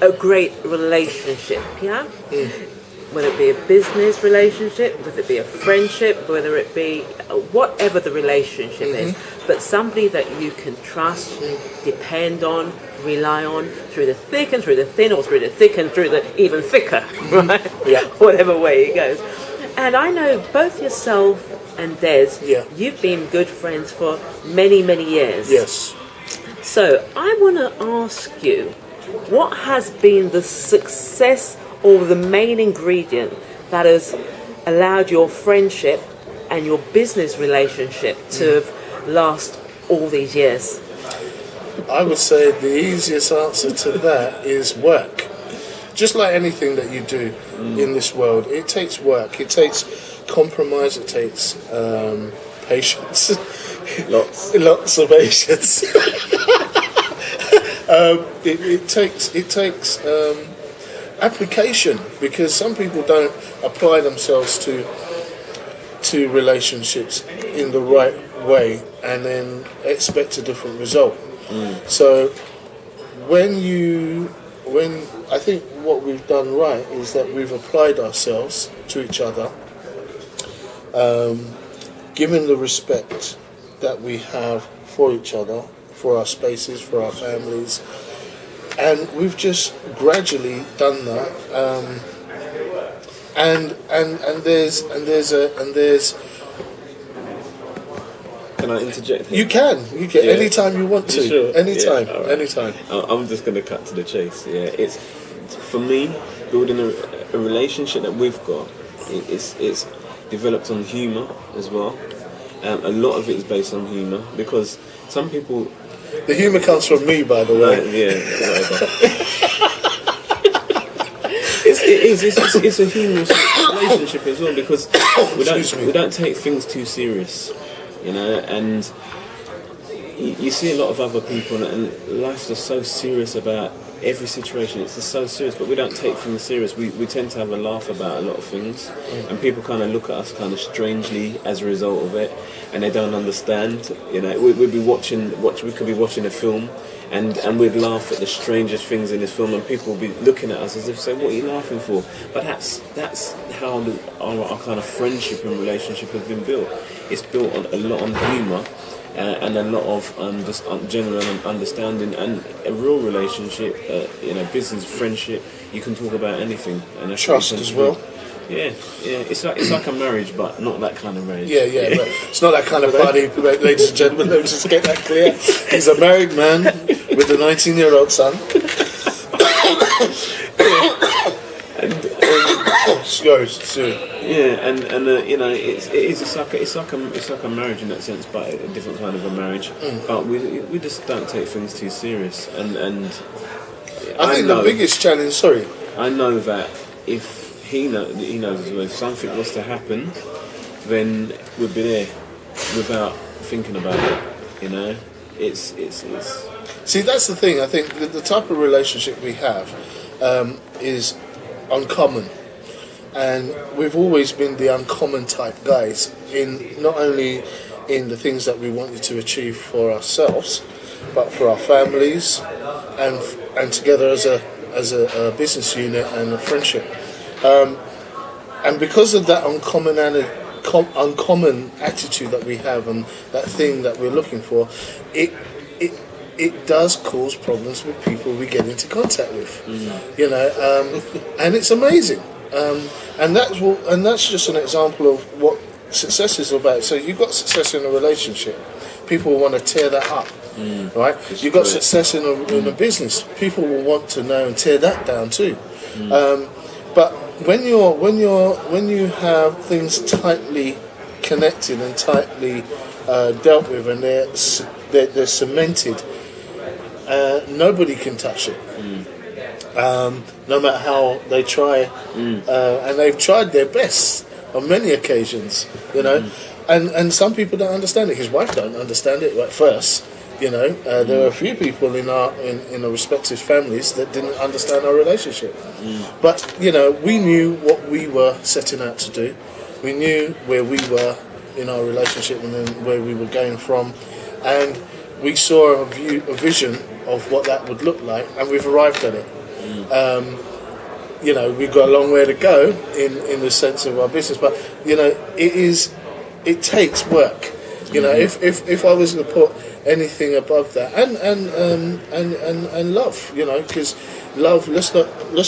in a great relationship, yeah? Whether it be a business relationship, whether it be a friendship, whether it be whatever the relationship is, but somebody that you can trust, depend on, rely on through the thick and through the thin, or through the thick and through the even thicker, right? Yeah. Whatever way it goes. And I know both yourself and Des, you've been good friends for many, many years. Yes. So I want to ask you, what has been the success or the main ingredient that has allowed your friendship and your business relationship to have last all these years? I would say the easiest answer to that is work. Just like anything that you do in this world, it takes work, it takes compromise, it takes patience. Lots of patience. It takes application, because some people don't apply themselves to relationships in the right way and then expect a different result. So when I think what we've done right is that we've applied ourselves to each other, given the respect that we have for each other, for our spaces, for our families, and we've just gradually done that. And there's. Can I interject here? You can anytime you want to. Sure? Anytime, Yeah, right. anytime. I'm just going to cut to the chase. Yeah, it's for me, building a relationship that we've got. It's developed on humour as well. A lot of it is based on humour, because some people. The humour comes from me, by the way. It's a humorous relationship as well, because we don't take things too serious, you know. And you see a lot of other people, and life's just so serious about every situation. It's just so serious, but we don't take things serious. We tend to have a laugh about a lot of things, and people kind of look at us kind of strangely as a result of it, and they don't understand. You know, we could be watching a film, and we'd laugh at the strangest things in this film, and people would be looking at us as if saying, "What are you laughing for?" But that's how our kind of friendship and relationship has been built. It's built on a lot on humour. And a lot of just general understanding, and a real relationship, business, friendship. You can talk about anything, and trust as well. Yeah. It's like a marriage, but not that kind of marriage. Yeah. Right. It's not that kind of party, ladies and gentlemen. Let me just get that clear. He's a married man with a 19-year-old son. It's like a marriage in that sense, but a different kind of a marriage. But we just don't take things too serious, and I think the biggest challenge. Sorry, I know that if he knows as well, if something was to happen, then we'd be there without thinking about it. You know, it's. See, that's the thing. I think the type of relationship we have is uncommon. And we've always been the uncommon type guys, in not only in the things that we wanted to achieve for ourselves, but for our families, and together as a business unit and a friendship. And because of that uncommon attitude that we have, and that thing that we're looking for, it does cause problems with people we get into contact with, you know, and it's amazing. And that's just an example of what success is about. So you've got success in a relationship, people will want to tear that up, right? You've got success in a business, people will want to know and tear that down too. But when you have things tightly connected and tightly dealt with, and they're cemented, nobody can touch it. No matter how they try, and they've tried their best on many occasions, you know, and some people don't understand it. His wife don't understand it at first, you know. There are a few people in our respective families that didn't understand our relationship, but you know, we knew what we were setting out to do. We knew where we were in our relationship and then where we were going from, and we saw a vision of what that would look like, and we've arrived at it. You know, we've got a long way to go in the sense of our business, but you know, it takes work. You know, if I was to put anything above that, and love, you know, because love, let's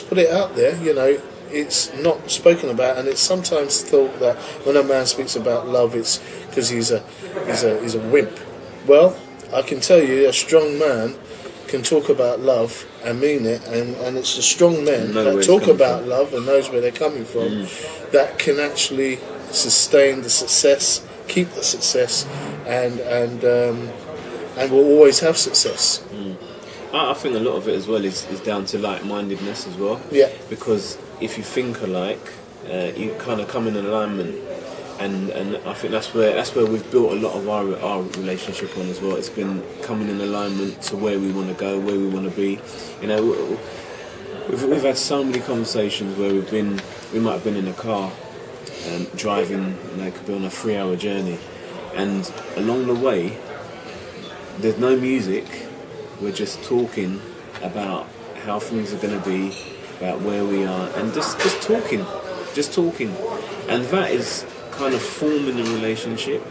put it out there. You know, it's not spoken about, and it's sometimes thought that when a man speaks about love, it's because he's a wimp. Well, I can tell you, a strong man can talk about love and mean it, and it's the strong men that talk about love and knows where they're coming from that can actually sustain the success, keep the success, and will always have success. I think a lot of it as well is down to like-mindedness as well. Yeah. Because if you think alike, you kind of come in alignment, and I think that's where we've built a lot of our relationship on as well. It's been coming in alignment to where we want to go, where we want to be. You know, we've had so many conversations where we might have been in a car, driving, you know, could be on a 3-hour journey, and along the way, there's no music. We're just talking about how things are going to be, about where we are, and just talking, and that is kind of forming a relationship.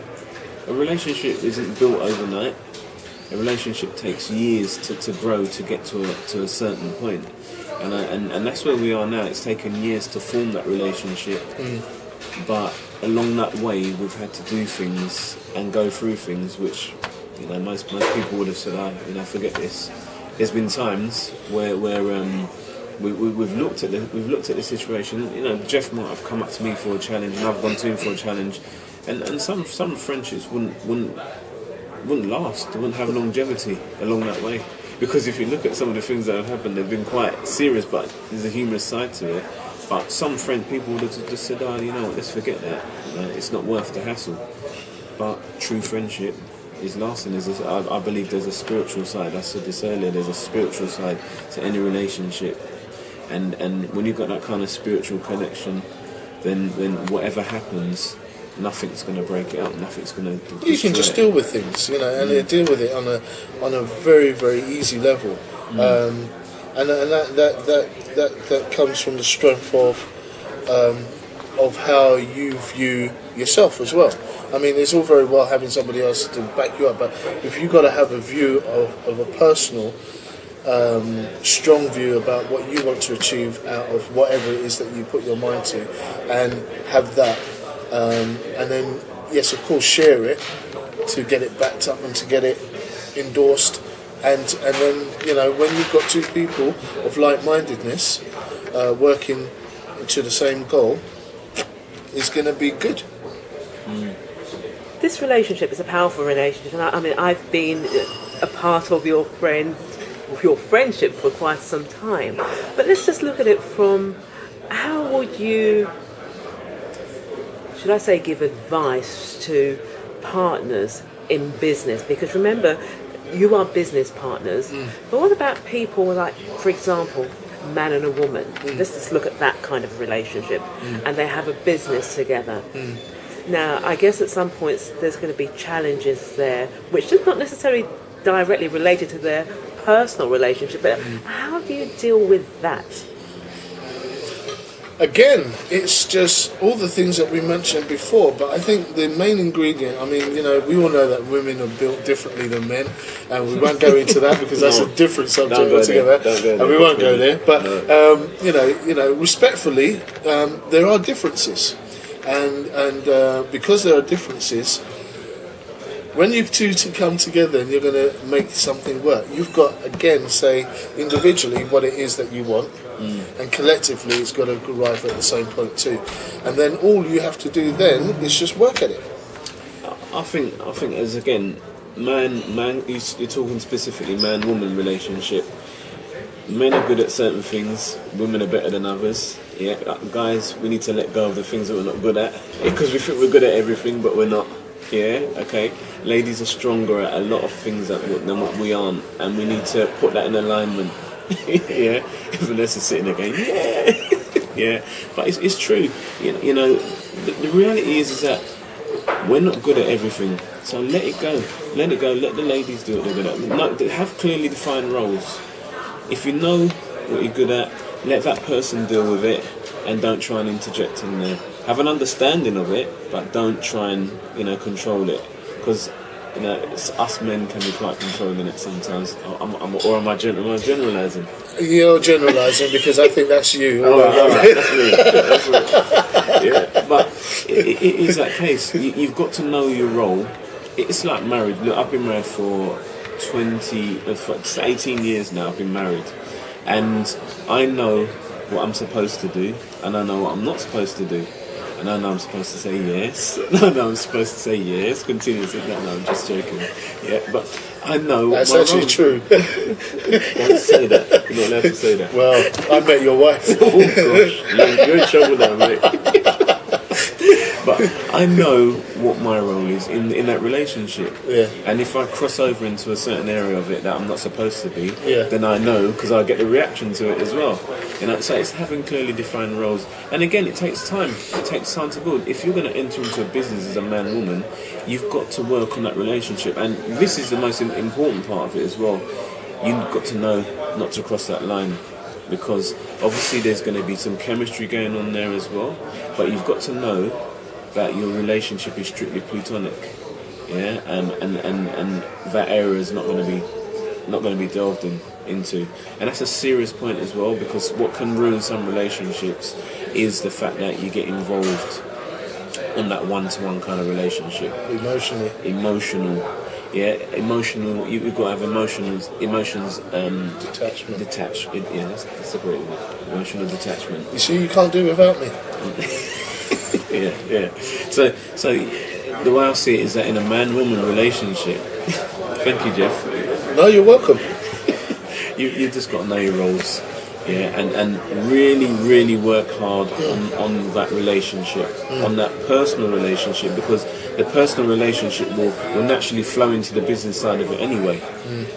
A relationship isn't built overnight. A relationship takes years to grow to get to a certain point, and that's where we are now. It's taken years to form that relationship, but along that way we've had to do things and go through things which, you know, most people would have said, you know, forget this. There's been times where we've looked at the situation. You know, Jeff might have come up to me for a challenge, and I've gone to him for a challenge, and some friendships wouldn't last. They wouldn't have longevity along that way, because if you look at some of the things that have happened, they've been quite serious, but there's a humorous side to it. But some people would have just said, you know what, let's forget that. You know, it's not worth the hassle. But true friendship is lasting. I believe there's a spiritual side. I said this earlier. There's a spiritual side to any relationship, and when you've got that kind of spiritual connection, then whatever happens, nothing's going to break it up. Nothing's going to. You can just deal with things, you know, and you deal with it on a very, very easy level, and that comes from the strength of how you view yourself as well. I mean, it's all very well having somebody else to back you up, but if you've got to have a view of a personal, strong view about what you want to achieve out of whatever it is that you put your mind to, and have that, and then, yes, of course, share it to get it backed up and to get it endorsed, and then, you know, when you've got two people of like-mindedness working to the same goal, it's going to be good. This relationship is a powerful relationship, and I mean, I've been a part of your friendship for quite some time. But let's just look at it from, how would you, should I say, give advice to partners in business? Because remember, you are business partners, but what about people like, for example, a man and a woman? Let's just look at that kind of relationship, and they have a business together. Now, I guess at some points there's going to be challenges there, which is not necessarily directly related to their personal relationship, but how do you deal with that? Again, it's just all the things that we mentioned before, but I think the main ingredient, I mean, you know, we all know that women are built differently than men, and we won't go into that because that's a different subject altogether, and we won't go there. But, you know, respectfully, there are differences. And because there are differences, when you two to come together and you're going to make something work, you've got, again, say individually what it is that you want, and collectively it's got to arrive at the same point too. And then all you have to do then is just work at it. I think as, again, man, you're talking specifically man-woman relationship. Men are good at certain things, women are better than others. Yeah, guys, we need to let go of the things that we're not good at, because we think we're good at everything, but we're not. Yeah, okay. Ladies are stronger at a lot of things than what we aren't, and we need to put that in alignment. Yeah, Vanessa's sitting again. Yeah, yeah. But it's true. You know, the reality is that we're not good at everything, so let it go. Let it go. Let the ladies do what they're good at. No, have clearly defined roles. If you know what you're good at, let that person deal with it, and don't try and interject in there. Have an understanding of it, but don't try and control it, because us men can be quite controlling it sometimes. Or am I generalising? You're generalising because I think that's you. All right, that's me. Yeah, but it is that case. You've got to know your role. It's like married. Look, I've been married for 18 years now. I've been married, and I know what I'm supposed to do, and I know what I'm not supposed to do. And I know I'm supposed to say yes. I know I'm supposed to say yes. Continue to say that. No, I'm just joking. Yeah, but I know. That's actually true. Don't say that. You're not allowed to say that. Well, I met your wife. Oh gosh, you're in trouble now, mate. But I know what my role is in that relationship. Yeah. And if I cross over into a certain area of it that I'm not supposed to be, yeah. then I know, because I get the reaction to it as well. So it's having clearly defined roles. And again, it takes time. It takes time to build. If you're going to enter into a business as a man-woman, you've got to work on that relationship. And this is the most important part of it as well. You've got to know not to cross that line. Because obviously there's going to be some chemistry going on there as well. But you've got to know that your relationship is strictly platonic, yeah, and that area is not going to be delved into, and that's a serious point as well, because what can ruin some relationships is the fact that you get involved on that one-to-one kind of relationship, emotional. You've got to have emotions. Detachment. Yeah, that's a great word. Emotional detachment. You see, you can't do it without me. Yeah. So the way I see it is that in a man-woman relationship, thank you, Jeff. No, you're welcome. You just got to know your roles, yeah, and really work hard on that relationship, on that personal relationship, because the personal relationship will naturally flow into the business side of it anyway.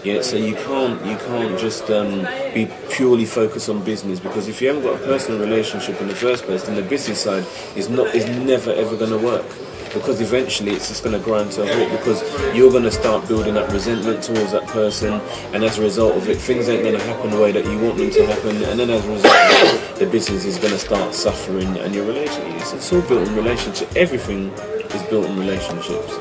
Yeah, so you can't just be purely focused on business, because if you haven't got a personal relationship in the first place, then the business side is never ever going to work, because eventually it's just going to grind to a halt, because you're going to start building up resentment towards that person, and as a result of it, things ain't going to happen the way that you want them to happen, and then as a result of it, the business is going to start suffering, and your relationship, it's all built in relationship. Everything is built in relationships.